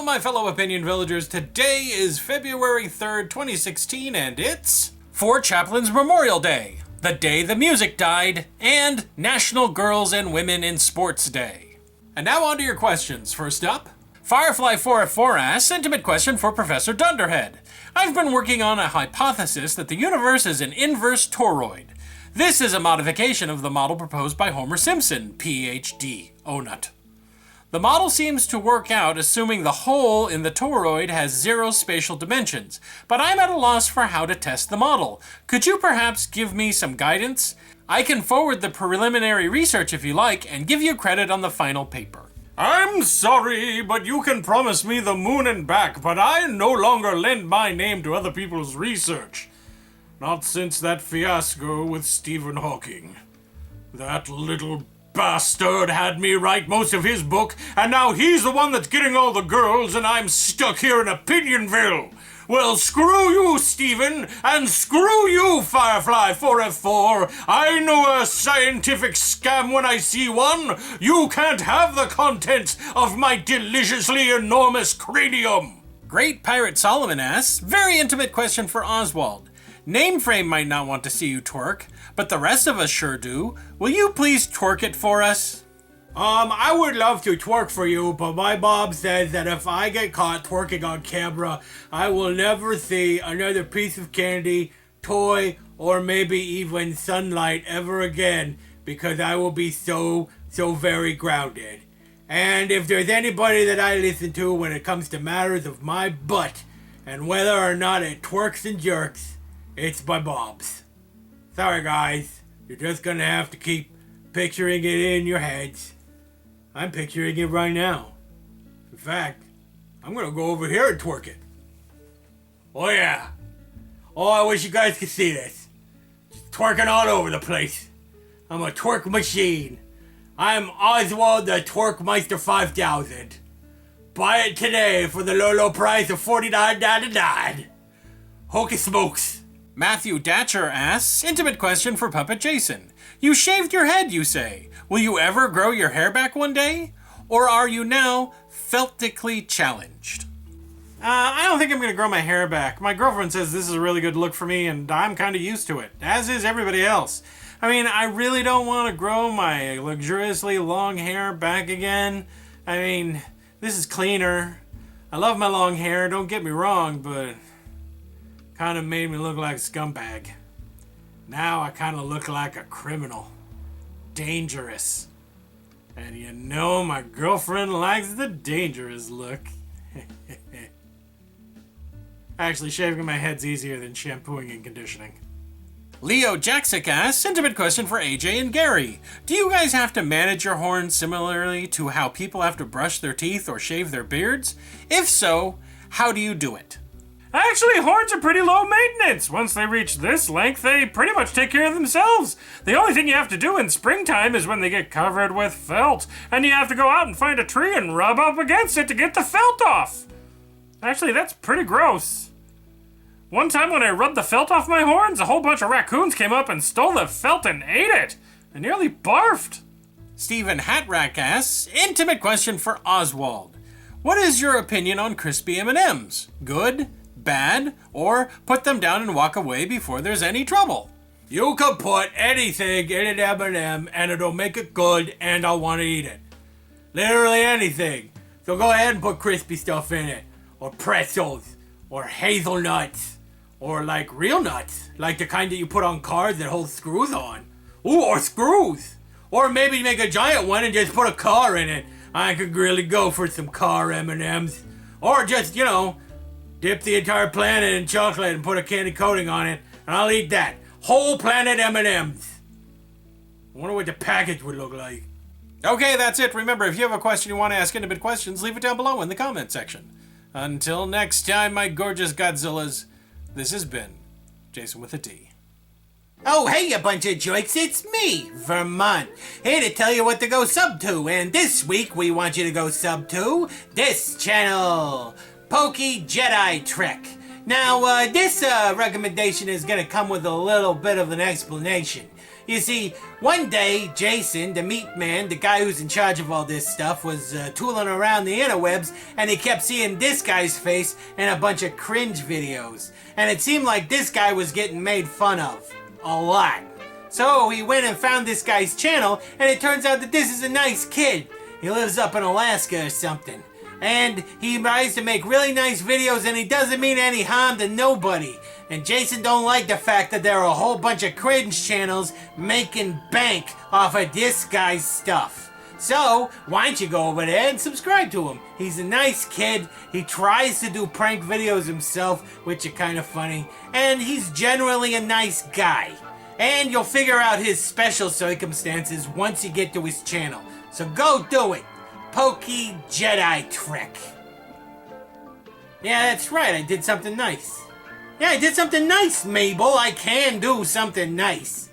Well, my fellow Opinion Villagers, today is February 3rd, 2016, and it's For Chaplin's Memorial Day, the day the music died, and National Girls and Women in Sports Day. And now on to your questions. First up, Firefly4F4 asks, intimate question for Professor Dunderhead. I've been working on a hypothesis that the universe is an inverse toroid. This is a modification of the model proposed by Homer Simpson, Ph.D. Onut. The model seems to work out assuming the hole in the toroid has 0 spatial dimensions, but I'm at a loss for how to test the model. Could you perhaps give me some guidance? I can forward the preliminary research if you like, and give you credit on the final paper. I'm sorry, but you can promise me the moon and back, but I no longer lend my name to other people's research. Not since that fiasco with Stephen Hawking. That little bastard had me write most of his book, and now he's the one that's getting all the girls, and I'm stuck here in Opinion-Ville. Well, screw you, Stephen, and screw you, Firefly4F4. I know a scientific scam when I see one. You can't have the contents of my deliciously enormous cranium. Great Pirate Solomon asks, very intimate question for Oswald. Nameframe might not want to see you twerk, but the rest of us sure do. Will you please twerk it for us? I would love to twerk for you, but my mom says that if I get caught twerking on camera, I will never see another piece of candy, toy, or maybe even sunlight ever again, because I will be so very grounded. And if there's anybody that I listen to when it comes to matters of my butt, and whether or not it twerks and jerks, it's my mom's. Sorry guys, you're just gonna have to keep picturing it in your heads. I'm picturing it right now. In fact, I'm gonna go over here and twerk it. Oh yeah. Oh, I wish you guys could see this. Just twerking all over the place. I'm a twerk machine. I'm Oswald the Twerkmeister 5000. Buy it today for the low price of $49.99. Hocus smokes. Matthew Datcher asks, intimate question for Puppet Jason. You shaved your head, you say. Will you ever grow your hair back one day? Or are you now feltically challenged? I don't think I'm going to grow my hair back. My girlfriend says this is a really good look for me, and I'm kind of used to it, as is everybody else. I mean, I really don't want to grow my luxuriously long hair back again. I mean, this is cleaner. I love my long hair, don't get me wrong, but kind of made me look like a scumbag. Now I kind of look like a criminal. Dangerous. And you know my girlfriend likes the dangerous look. Actually, shaving my head's easier than shampooing and conditioning. Leo Jaksic asks, intimate question for AJ and Gary. Do you guys have to manage your horns similarly to how people have to brush their teeth or shave their beards? If so, how do you do it? Actually, horns are pretty low maintenance. Once they reach this length, they pretty much take care of themselves. The only thing you have to do in springtime is when they get covered with felt, and you have to go out and find a tree and rub up against it to get the felt off. Actually, that's pretty gross. One time when I rubbed the felt off my horns, a whole bunch of raccoons came up and stole the felt and ate it. I nearly barfed. Stephen Hatrack asks, intimate question for Oswald. What is your opinion on crispy M&Ms? Good? Bad, or put them down and walk away before there's any trouble? You can put anything in an M&M and it'll make it good and I'll want to eat it. Literally anything. So go ahead and put crispy stuff in it. Or pretzels. Or hazelnuts. Or like real nuts. Like the kind that you put on cars that hold screws on. Ooh, or screws. Or maybe make a giant one and just put a car in it. I could really go for some car M&Ms. Or just, dip the entire planet in chocolate and put a candy coating on it, and I'll eat that. Whole planet M&Ms. I wonder what the package would look like. Okay, that's it. Remember, if you have a question you want to ask intimate questions, leave it down below in the comment section. Until next time, my gorgeous Godzillas, this has been Jason with a D. Oh, hey, you bunch of joiks, it's me, Vermont, here to tell you what to go sub to, and this week we want you to go sub to this channel, PokeJediTrek. Now, this recommendation is going to come with a little bit of an explanation. You see, one day, Jason, the meat man, the guy who's in charge of all this stuff, was tooling around the interwebs, and he kept seeing this guy's face in a bunch of cringe videos. And it seemed like this guy was getting made fun of. A lot. So he went and found this guy's channel, and it turns out that this is a nice kid. He lives up in Alaska or something. And he tries to make really nice videos, and he doesn't mean any harm to nobody. And Jason don't like the fact that there are a whole bunch of cringe channels making bank off of this guy's stuff. So, why don't you go over there and subscribe to him? He's a nice kid, he tries to do prank videos himself, which are kind of funny, and he's generally a nice guy. And you'll figure out his special circumstances once you get to his channel. So go do it! PokeJediTrek. Yeah, that's right, I did something nice. Yeah, I did something nice, Mabel. I can do something nice.